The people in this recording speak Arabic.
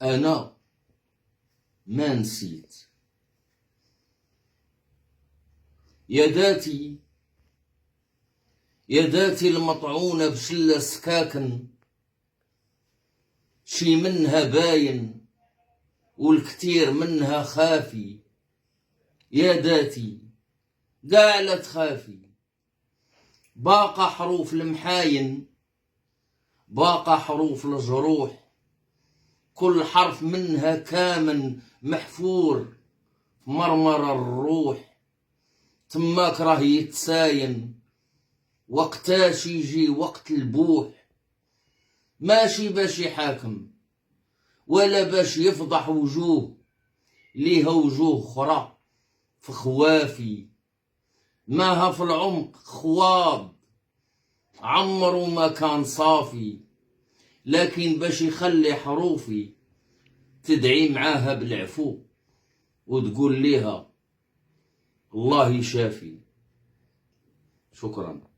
أنا ما نسيت. يا ذاتي المطعونة بشلة سكاكن، شي منها باين والكتير منها خافي. يا ذاتي قاع لا تخافي، باقى حروف المحاين، باقى حروف الجروح، كل حرف منها كامن محفور في مرمر الروح. تماك راه يتساين وقتاش يجي وقت البوح، ماشي باش يحاكم ولا باش يفضح وجوه ليها وجوه خرى في خوافي. ماها في العمق خواب عمرو ما كان صافي، لكن باش يخلي حروفي تدعي معاها بالعفو وتقول ليها الله يشافي. شكرا.